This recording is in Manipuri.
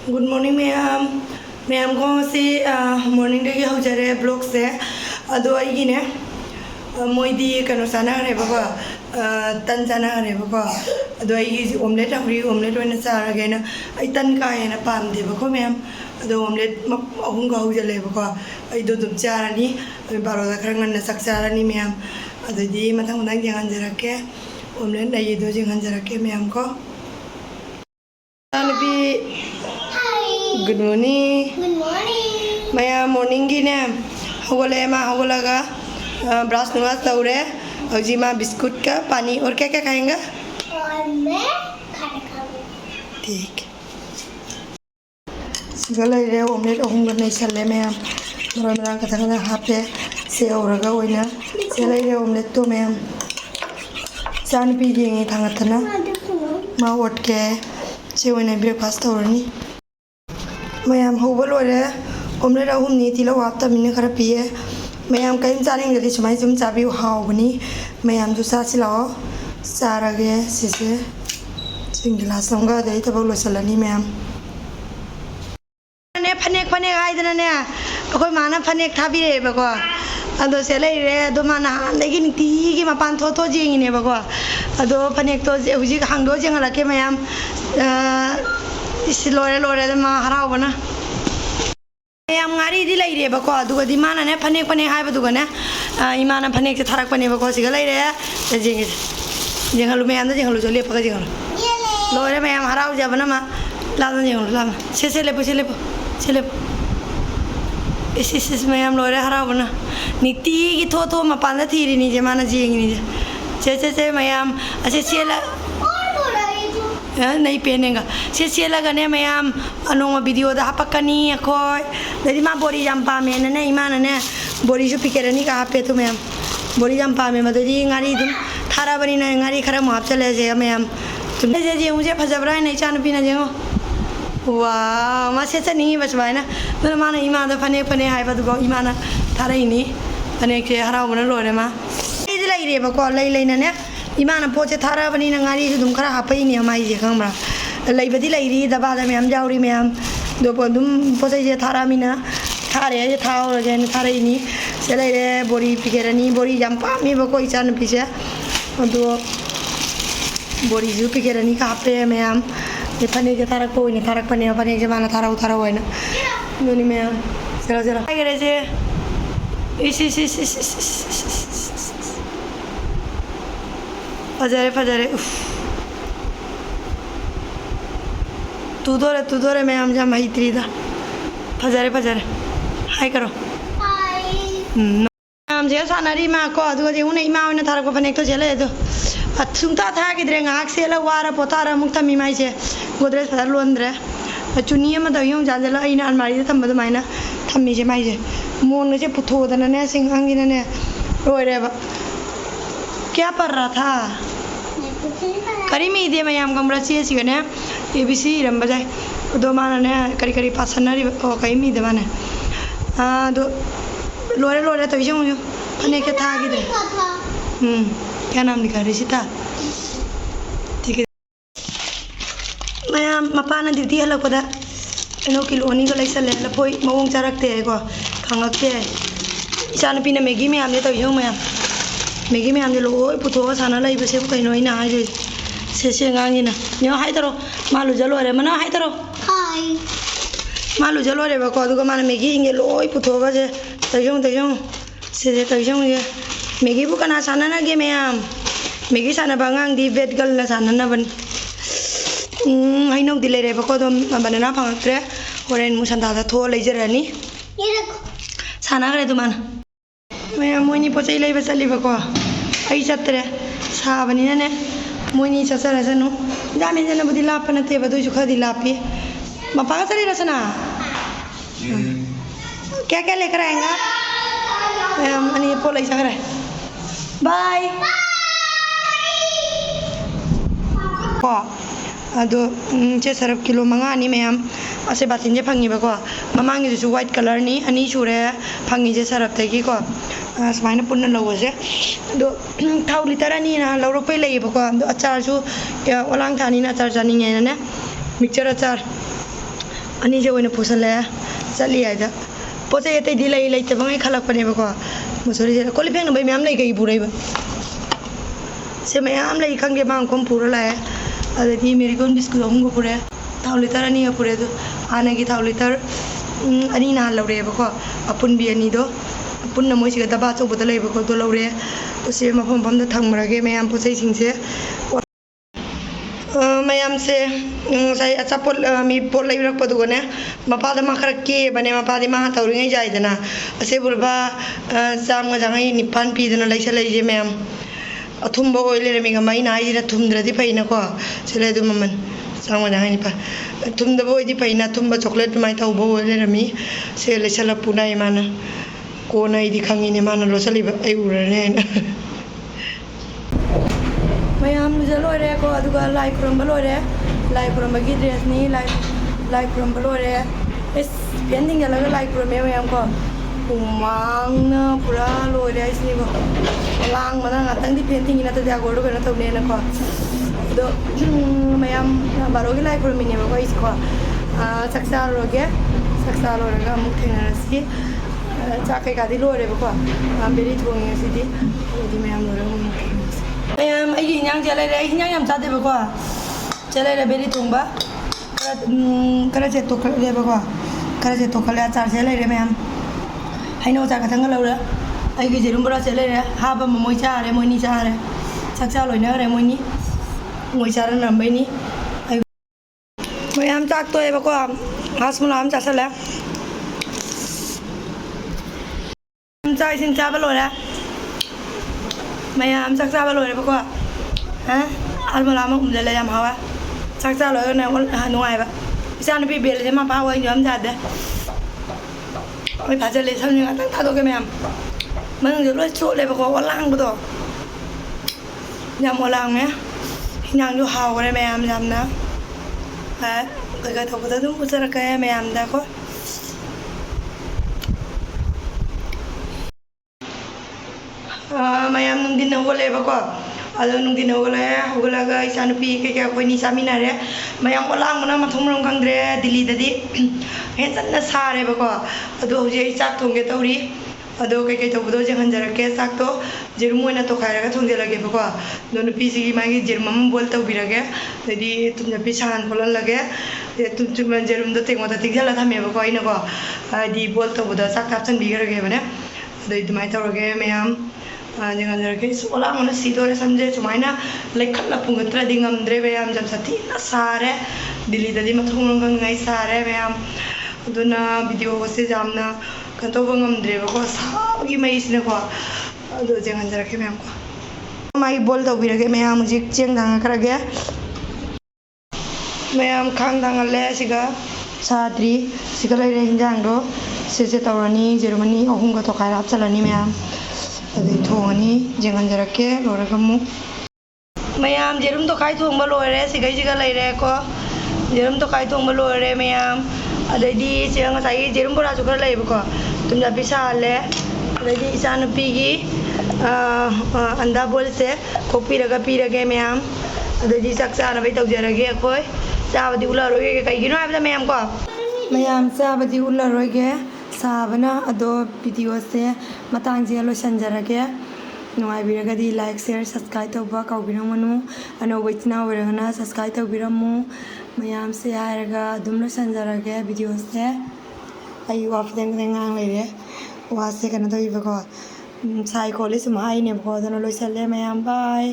Good morning, ma'am. Ma'am, kung si morning day ho jare vlog se ado ai gine moidi kano sana re baba tan sana re baba ado ai omelette hori omelette wana sara ge na ai tan ka na pam de ba ko ma'am ado omelette ahum ga ho jale baba ai do dum chara ni baro da krangan na sak chara ni ma'am ado di matang matang jangan jarake omelette dai do jangan jarake ma'am ko Good morning. Good morning. मैं morning की ने होगले माँ होगलागा ब्रश नुआस तौरे और जी माँ बिस्कुट का पानी और क्या क्या खाएंगा और मैं खाना खाऊंगी ठीक सिगल इरे ओमलेट ओम करने चले मैं मरा मरा कथा कथा हापे से औरगा वैना से इरे ओमलेट तो मैं जान पी देंगे थांगतना माँ उठ के से वैना ब्रेकफास्ट तौरनी मैम हौबा लोरे ओमलेट अहुमनी तिला वापता मिने खरा पिए मैम कहीं चारेंगे दी सुमाई जुम चाबी हावबनी मैम जो सासी लाओ सारागे सिसे सिंग गिलास लंगा दे तब लोसलनी मैम ने फनेक फनेक आइदना ने अखोय माना फनेक थाबिरे बको अदो से लेरे अदो माना लेकिन तीगी मपान थो थो जेंगिने बको अदो फनेक तो हुजी हांगदो जेंगलाके मैम इस लोरे लोरे मा हरावना मैम गाड़ी दी लैरे बको अदुगा दी माना ने फनेक फनेक हाय बदुगा ने इमाना फनेक से थारक पने बको सिगा लैरे जेंगे जेंगलु मैम द जेंगलु जो लेपगा जेंगलु लोरे मैम हराव जाबना मा लादा जेंगलु लामा से लेपो इस मैम लोरे हरावना नीति की थो थो मपान द थीरी नी जे माना जेंगी नी से मैम अच्छे सेला नहीं पहनेगा से लगने मैम अनोंग वीडियो दा हपकनी अखोय ददी मा बोरी जम पामे ने इमान ने बोरी जो पिकेरनी का हापे तो मैम बोरी जम पामे मददी गाड़ी तुम थारा बनी ना गाड़ी खरा माप चले जे मैम तुम जे मुझे फजबरा नहीं चान पीना जेगो वाह मा से नहीं बस भाई ना तो माना इमान दा फने फने हाय बदगो इमान थारा इनी फने के हराव बन लोरे मा इदि लैरे बको लैना ने इमान पोचे थारा बनी नंगारी जो दुम खरा हापई नि हमाई जे खंबरा लैबदी लैरी दबा द मैम जाउरी मैम दो दुम पोचे जे थारा मिना थारे जे थाव जे थारे नि से लैरे बोरी पिकेरनी बोरी जंपा मी बको इचान पिसे दो बोरी जु पिकेरनी का हापे मैम ये फने जे थारा कोई नि थारा फने जे माना थारा उतारा होय ना नोनी मैम जरा करे जे इस फजरे तू दो रे मैं हम जा मही त्रीदा फजरे हाय करो हम जे सानारी मा को अदुगा जे उन इमा उन थारा को फनेक तो चले तो अथुंता था कि द्रे गाक से ल वारा पोतारा मुक्ता मिमाई से गोदरेज फदर लोंद्रे चुनिया म दयम जाजला इना अलमारी थम बद माइना थम्मी जे माई जे मोन जे पुथोदना ने सिंगांगिना ने रोयरे बा क्या पढ़ रहा था करी में दे मैम कमरा चे सिगने ABC रम बजाय दो माना ने करी पासनरी ओ कई में दे माने दो लोरे तो जो फने के था कि दे क्या नाम लिखा रिशिता ठीक है मैम मपाना ड्यूटी हलो को दा एनो किलोनी को लैसा ले लपोई मवों चारकते है को खंगकते है इसान पिना मैगी में आमने तो जो मैम मैगी में आमने लोग पुथोगा साना लाई बसे कहीं नोई ना आए से गांगी ना न्यो हाय तरो मालू जलो रे मना हाय तरो हाय मालू जलो रे बको दुगा माना मैगी इंगे लोई पुथोगा जे तजों से तजों ये मैगी बु कना साना ना गे मैम मैगी साना बांगांग दी वेट गल ना साना ना बन हाय नो दिले रे बको तो बनना फांगत्रे होरेन मुसंदा दा थो लेजरानी ये देखो साना करे तुमान मैम मोनी पोचै लै बसली बको आई चतरे साबनी ने मोनी चसर सनु जामे जन बुदी लाप नते बदु खदी लापी मपा का चली रसना क्या क्या लेकर आएगा मैम अनि पोलै सकर बाय को अदो चे सरफ किलो मंगा नि मैम असे बातिन जे फंगी बको ममांगी जो व्हाइट कलर नि अनि सुरे फंगी जे सरफ तगी को समायना पुन्ना लवसे दो थाउ लिटर अनि ना लौरो पे लई बको अचार सु ओलांग थानी ना अचार जानी ने मिक्सचर अचार ꯑꯅꯤꯁꯦ ꯑꯣꯏꯅ ꯄꯨꯁꯜꯂꯦ ꯆꯠꯂꯤ ꯍꯥꯏꯗ ꯄꯣꯠ ꯆꯩ ꯑꯇꯩꯗꯤ ꯂꯩꯇꯕꯉꯩ ꯈꯜꯂꯛꯄꯅꯦꯕꯀꯣ ꯃꯨꯁꯣꯔꯤꯁꯦ ꯀꯣꯜ ꯂꯤꯛ ꯐꯦꯡꯅꯕꯩ ꯃꯌꯥꯝ ꯂꯩ ꯀꯩ ꯄꯨꯔꯛꯏꯕ ꯁꯦ ꯃꯌꯥꯝ ꯂꯩ ꯈꯪꯗꯦ ꯃꯥꯡꯈꯣꯝ ꯄꯨꯔ ꯂꯥꯛꯑꯦ ꯑꯗꯩꯗꯤ ꯃꯦꯔꯤꯒꯣꯜ ꯕꯤꯁꯀꯨꯠ 3ꯒ ꯄꯨꯔꯦ ꯊꯥꯎ ꯂꯤꯇꯔ 2ꯒ ꯄꯨꯔꯦ ꯑꯗꯣ ꯍꯥꯟꯅꯒꯤ ꯊꯥꯎ ꯂꯤꯇꯔ 2 ꯅꯍꯥꯟ ꯂꯧꯔꯛꯑꯦꯕꯀꯣ ꯑꯄꯨꯟꯕꯤ 2ꯗꯣ ꯄꯨꯟꯅ ꯃꯣꯏꯁꯤꯒ ꯗꯕꯥ ꯑꯆꯧꯕꯗ ꯂꯩꯕꯀꯣ ꯑꯗꯣ ꯂꯧꯔꯦ ꯁꯤ ꯃꯐꯝ ꯃꯐꯝꯗ ꯊꯝꯃꯔꯒꯦ ꯃꯌꯥꯝ ꯄꯣꯠ ꯆꯩꯁꯤꯡꯁꯦ ꯃꯌꯥꯝꯁꯦ ꯉꯁꯥꯏ ꯑꯆꯥꯄꯣꯠ ꯃꯤ ꯄꯣꯠ ꯂꯩꯔꯛꯄꯗꯨꯒꯅꯦ ꯃꯄꯥꯗ ꯃꯥ ꯈꯔ ꯀꯦꯕꯅꯦ ꯃꯄꯥꯗꯤ ꯃꯥ ꯇꯧꯔꯤꯉꯩ ꯌꯥꯏꯗꯅ ꯑꯁꯦꯕ ꯂꯨꯄꯥ ꯆꯥꯝꯃ ꯆꯥꯝꯃꯉꯥ 9 ꯄꯤꯗꯅ ꯂꯩꯁꯜꯂꯛꯏꯁꯦ ꯃꯌꯥꯝ ꯑꯊꯨꯝꯕ ꯑꯣꯏ ꯂꯩꯔꯝꯃꯤꯒ ꯑꯩꯅ ꯍꯥꯏꯁꯤꯅ ꯊꯨꯝꯗ꯭ꯔꯗꯤ ꯐꯩꯅꯀꯣ ꯁꯤꯂ ꯑꯗꯨ ꯃꯃꯜ ꯆꯥꯝꯃ ꯆꯥꯝꯃꯉꯥ 9 ꯊꯨꯝꯗꯕ ꯑꯣꯏꯗꯤ ꯐꯩꯅ ꯑꯊꯨꯝꯕ ꯆꯣꯀ꯭ꯂꯦꯠ ꯑꯗꯨꯃꯥꯏꯅ ꯇꯧꯕ ꯑꯣꯏ ꯂꯩꯔꯝꯃꯤ ꯁꯦ ꯂꯩꯁꯜꯂ ꯄꯨꯅꯩ ꯃꯥꯅ ꯀꯣꯟꯅ ꯑꯩꯗꯤ ꯈꯪꯉꯤꯅꯦ ꯃꯥꯅ ꯂꯣꯠꯁꯜꯂꯤꯕ ꯑꯩ ꯎꯔꯅꯤ ꯍꯥꯏꯅ ꯃꯌꯥꯝ ꯂꯨꯖ ꯂꯣꯏꯔꯦꯀꯣ ꯑꯗꯨꯒ ꯂꯥꯏ ꯈꯨꯔꯨꯝꯕ ꯂꯣꯏꯔꯦ ꯂꯥꯏ ꯈꯨꯔꯨꯝꯕꯒꯤ ꯗ꯭ꯔꯦꯁꯅꯤ ꯂꯥꯏ ꯈꯨꯔꯨꯝꯕ ꯂꯣꯏꯔꯦ ꯐꯦꯟ ꯊꯤꯡꯖꯤꯜꯂꯒ ꯂꯥꯏ ꯈꯨꯔꯨꯝꯃꯦ ꯃꯌꯥꯝ ꯀꯣ ꯍꯨꯃꯥꯡꯅ ꯄꯨꯔꯥ ꯂꯣꯏꯔꯦ ꯑꯩꯁꯤꯅꯤꯀꯣ ꯂꯥꯡꯕꯅ ꯉꯥꯛꯇꯪꯗꯤ ꯐꯦꯟ ꯊꯤꯡꯉꯤ ꯅꯠꯇ꯭ꯔꯗꯤ ꯑꯒꯣꯔꯗꯣ ꯀꯩꯅꯣ ꯇꯧꯅꯦꯅꯀꯣ ꯑꯗꯣ ꯃꯌꯥꯝ ꯕꯥꯔꯣꯒꯤ ꯂꯥꯏ ꯈꯨꯔꯨꯝꯃꯤꯅꯦꯕꯀꯣ ꯑꯩꯁꯦꯀꯣ ꯆꯥꯛ ꯆꯥꯔꯨꯔꯒꯦ ꯆꯥꯛ ꯆꯥ ꯂꯣꯏꯔꯒ ꯑꯃꯨꯛ ꯊꯦꯡꯅꯔꯁꯤ ꯆꯥꯛ ꯀꯩꯀꯥꯗꯤ ꯂꯣꯏꯔꯦꯕꯀꯣ ꯕꯦꯔꯤ ꯊꯣꯡꯉꯦ ꯉꯁꯤꯗꯤ ꯑꯗꯨꯗꯤ ꯃꯌꯥꯝ ꯂꯣꯏꯔꯒ ꯑꯃꯨꯛ ꯊꯦꯡꯅꯔꯁꯤ ꯃꯌꯥꯝ ꯑꯩꯒꯤ ꯏꯟꯖꯥꯡꯁꯦ ꯂꯩꯔꯦ ꯑꯩ ꯏꯟꯖꯥꯡ ꯌꯥꯝ ꯆꯥꯗꯦꯕꯀꯣ ꯂꯩꯔꯦ ꯕꯦꯔꯤ ꯊꯣꯡꯕ ꯈꯔ ꯇꯣꯛꯈꯠꯂꯦꯕꯀꯣ ꯈꯔ ꯇꯣꯛꯈꯠꯂꯦ ꯑꯆꯥꯔꯁꯦ ꯂꯩꯔꯦ ꯃꯌꯥꯝ ꯍꯩꯅꯧ ꯑꯆꯥꯔ ꯈꯛꯇꯪꯒ ꯂꯧꯔꯦ ꯑꯩꯒꯤ ꯖꯦꯔꯨꯝ ꯕꯣꯔꯥꯁꯦ ꯂꯩꯔꯦ ꯍꯥꯞꯄ ꯑꯃ ꯃꯣꯏ ꯆꯥꯔꯦ ꯃꯣꯏꯅꯤ ꯆꯥꯔꯦ ꯆꯥꯛ ꯆꯥ ꯂꯣꯏꯅꯈ꯭ꯔꯦ ꯃꯣꯏꯅꯤ ꯃꯣꯏ ꯆꯥꯔꯅꯔꯝꯕꯩꯅꯤ ꯃꯌꯥꯝ ꯆꯥꯛ ꯇꯣꯛꯑꯦꯕꯀꯣ ꯍꯥꯁꯃꯨꯂꯥ ꯑꯃ ꯆꯥꯁꯜꯂꯦ ꯆꯥꯛ ꯏꯁꯤꯡ ꯆꯥꯕ ꯂꯣꯏꯔꯦ ꯃꯌꯥꯝ ꯆꯥꯛ ꯆꯥꯕ ꯂꯣꯏꯔꯦꯕꯀꯣ ꯍꯥꯁꯃꯨꯂꯥ ꯑꯃ ꯎꯝꯖꯜꯂꯦ ꯌꯥꯝ ꯍꯥꯎꯋꯦ ꯆꯥꯛ ꯆꯥ ꯂꯣꯏꯔꯒꯅ ꯅꯨꯡꯉꯥꯏꯕ ꯏꯆꯥꯅꯨꯄꯤ ꯕꯦꯜꯁꯦ ꯃꯄꯥ ꯑꯣꯏꯅ ꯑꯃ ꯌꯥꯗꯦ ꯍꯣꯏ ꯐꯥꯖꯤꯜꯂꯦ ꯁꯝꯁꯦ ꯉꯥꯛꯇꯪ ꯊꯥꯗꯣꯛꯀꯦ ꯃꯌꯥꯝ ꯃꯅꯨꯡꯁꯦ ꯂꯣꯏ ꯆꯣꯠꯂꯦꯕꯀꯣ ꯑꯣꯂꯥꯡꯕꯗꯣ ꯌꯥꯝ ꯑꯣꯂꯥꯡꯉꯦ ꯍꯤꯟꯖꯥꯡꯁꯨ ꯍꯥꯎꯈ꯭ꯔꯦ ꯃꯌꯥꯝ ꯌꯥꯝꯅ ꯀꯩꯀꯥ ꯇꯧꯕꯗ ꯑꯗꯨꯝ ꯎꯠꯆꯔꯛꯀꯦ ꯃꯌꯥꯝꯗꯀꯣ ꯃꯌꯥꯝ ꯅꯨꯡꯊꯤꯟ ꯍꯧꯒꯠꯂꯛꯑꯦꯕꯀꯣ ꯑꯗꯣ ꯅꯨꯡꯊꯤꯟ ꯍꯧꯒꯠꯂꯒ ꯏꯆꯥꯅꯨꯄꯤ ꯀꯩꯀꯥ ꯑꯩꯈꯣꯏꯅꯤ ꯆꯥꯃꯤꯟꯅꯔꯦ ꯃꯌꯥꯝ ꯑꯣꯂꯥꯡꯕꯅ ꯃꯊꯣꯡ ꯃꯔꯝ ꯈꯪꯗ꯭ꯔꯦ ꯗꯤꯜꯂꯤꯗꯗꯤ ꯍꯦꯟꯖꯟꯅ ꯁꯥꯔꯦꯕꯀꯣ ꯑꯗꯣ ꯍꯧꯖꯤꯛ ꯑꯩ ꯆꯥꯛ ꯊꯣꯡꯒꯦ ꯇꯧꯔꯤ ꯑꯗꯣ ꯀꯩꯀꯩ ꯇꯧꯕꯗꯣ ꯌꯦꯡꯍꯟꯖꯔꯛꯀꯦ ꯆꯥꯛꯇꯣ ꯖꯦꯔꯨꯝ ꯑꯣꯏꯅ ꯇꯣꯈꯥꯏꯔꯒ ꯊꯣꯡꯖꯤꯜꯂꯒꯦꯕꯀꯣ ꯑꯗꯣ ꯅꯨꯄꯤꯁꯤꯒꯤ ꯃꯥꯒꯤ ꯖꯦꯔꯨꯝ ꯑꯃ ꯕꯣꯏꯜ ꯇꯧꯕꯤꯔꯒꯦ ꯑꯗꯩꯗꯤ ꯊꯨꯝꯌꯥꯛꯄꯤ ꯁꯥꯍꯟ ꯈꯣꯠꯍꯜꯂꯒꯦ ꯖꯦꯔꯨꯝꯗꯣ ꯇꯦꯡꯀꯣꯠꯇ ꯇꯤꯡꯁꯤꯜꯂ ꯊꯝꯃꯦꯕꯀꯣ ꯑꯩꯅꯀꯣ ꯍꯥꯏꯗꯤ ꯕꯣꯏꯜ ꯇꯧꯕꯗ ꯆꯥꯛꯇ ꯍꯥꯞꯆꯤꯟꯕꯤꯈ꯭ꯔꯒꯦꯕꯅꯦ ꯑꯗꯩ ꯑꯗꯨꯃꯥꯏꯅ ꯇꯧꯔꯒꯦ ꯃꯌꯥꯝ ꯌꯦꯡꯍꯟꯖꯔꯛꯀꯦ ꯑꯣꯂꯥꯡꯕꯅ ꯁꯤꯗꯣꯔꯦ ꯁꯝꯁꯦ ꯁꯨꯃꯥꯏꯅ ꯂꯩꯈꯠꯂ ꯄꯨꯡꯈꯠꯇ꯭ꯔꯗꯤ ꯉꯝꯗ꯭ꯔꯦ ꯃꯌꯥꯝ ꯌꯥꯝ ꯁꯥꯊꯤꯅ ꯁꯥꯔꯦ ꯗꯤꯜꯂꯤꯗꯗꯤ ꯃꯊꯣꯡ ꯃꯔꯝ ꯈꯪꯗꯉꯩ ꯁꯥꯔꯦ ꯃꯌꯥꯝ ꯑꯗꯨꯅ ꯚꯤꯗꯤꯑꯣꯒꯁꯦ ꯌꯥꯝꯅ ꯀꯩꯅꯣ ꯇꯧꯕ ꯉꯝꯗ꯭ꯔꯦꯕꯀꯣ ꯁꯥꯕꯒꯤ ꯃꯩꯁꯤꯅꯀꯣ ꯑꯗꯨ ꯌꯦꯡꯍꯟꯖꯔꯛꯀꯦ ꯃꯌꯥꯝꯀꯣ ꯃꯥꯒꯤ ꯕꯣꯏꯜ ꯇꯧꯕꯤꯔꯒꯦ ꯃꯌꯥꯝ ꯍꯧꯖꯤꯛ ꯆꯦꯡ ꯊꯥꯡꯒꯠꯈ꯭ꯔꯒꯦ ꯃꯌꯥꯝ ꯈꯥꯡ ꯊꯥꯡꯒꯠꯂꯦ ꯁꯤꯒ ꯁꯥꯗ꯭ꯔꯤ ꯁꯤꯒ ꯂꯩꯔꯦ ꯍꯤꯟꯖꯥꯡꯗꯣ ꯁꯤꯁꯦ ꯇꯧꯔꯅꯤ ꯖꯦꯔꯨꯝ 2 3ꯒ ꯇꯣꯈꯥꯏꯔ ꯍꯥꯞꯆꯤꯜꯂꯅꯤ ꯃꯌꯥꯝ ꯑꯗꯩ ꯊꯣꯡꯉꯅꯤ ꯌꯦꯡꯍꯟꯖꯔꯛꯀꯦ ꯂꯣꯏꯔꯒ ꯑꯃꯨꯛ ꯃꯌꯥꯝ ꯖꯦꯔꯨꯝ ꯇꯣꯈꯥꯏ ꯊꯣꯡꯕ ꯂꯣꯏꯔꯦ ꯁꯤꯒꯩꯁꯤꯒ ꯂꯩꯔꯦꯀꯣ ꯖꯦꯔꯨꯝ ꯇꯣꯈꯥꯏ ꯊꯣꯡꯕ ꯂꯣꯏꯔꯦ ꯃꯌꯥꯝ ꯑꯗꯩꯗꯤ ꯁꯤꯗ ꯉꯁꯥꯏꯒꯤ ꯖꯦꯔꯨꯝ ꯕꯣꯔꯥꯁꯨ ꯈꯔ ꯂꯩꯌꯦꯕꯀꯣ ꯊꯨꯝꯌꯥꯛꯄꯤ ꯁꯥꯍꯜꯂꯦ ꯑꯗꯩꯗꯤ ꯏꯆꯥꯅꯨꯄꯤꯒꯤ ꯑꯟꯗꯥ ꯕꯣꯏꯜꯁꯦ ꯈꯣꯛꯄꯤꯔꯒ ꯄꯤꯔꯒꯦ ꯃꯌꯥꯝ ꯑꯗꯩꯗꯤ ꯆꯥꯛ ꯆꯥꯅꯕꯩ ꯇꯧꯖꯔꯒꯦ ꯑꯩꯈꯣꯏ ꯆꯥꯕꯗꯤ ꯎꯠꯂꯔꯣꯏꯒꯦ ꯀꯩꯒꯤꯅꯣ ꯍꯥꯏꯕꯗ ꯃꯌꯥꯝ ꯆꯥꯕꯗꯤ ꯎꯠꯂꯔꯣꯏꯒꯦ ꯁꯥꯕꯅ ꯑꯗꯣ ꯚꯤꯗꯤꯑꯣꯁꯦ ꯃꯇꯥꯡꯁꯤꯒ ꯂꯣꯏꯁꯤꯟꯖꯔꯒꯦ ꯅꯨꯡꯉꯥꯏꯕꯤꯔꯒꯗꯤ ꯂꯥꯏꯛ ꯁꯤꯌꯔ ꯁꯕꯁꯀ꯭ꯔꯥꯏꯕ ꯇꯧꯕ ꯀꯥꯎꯕꯤꯔꯝꯒꯅꯨ ꯑꯅꯧꯕ ꯏꯆꯤꯟ ꯏꯅꯥꯎ ꯑꯣꯏꯔꯒꯅ ꯁꯕꯁꯀ꯭ꯔꯥꯏꯕ ꯇꯧꯕꯤꯔꯝꯃꯨ ꯃꯌꯥꯝꯁꯦ ꯍꯥꯏꯔꯒ ꯑꯗꯨꯝ ꯂꯣꯏꯁꯤꯟꯖꯔꯒꯦ ꯚꯤꯗꯤꯑꯣꯁꯦ ꯑꯩ ꯋꯥ ꯈꯤꯇꯪ ꯉꯥꯡ ꯂꯩꯔꯦ ꯋꯥꯁꯦ ꯀꯩꯅꯣ ꯇꯧꯔꯤꯕꯀꯣ ꯁꯥꯏ ꯈꯣꯠꯂꯤ ꯁꯨꯝ ꯍꯥꯏꯅꯦꯕꯀꯣ ꯑꯗꯨꯅ ꯂꯣꯏꯁꯤꯜꯂꯦ ꯃꯌꯥꯝ ꯕꯥꯏ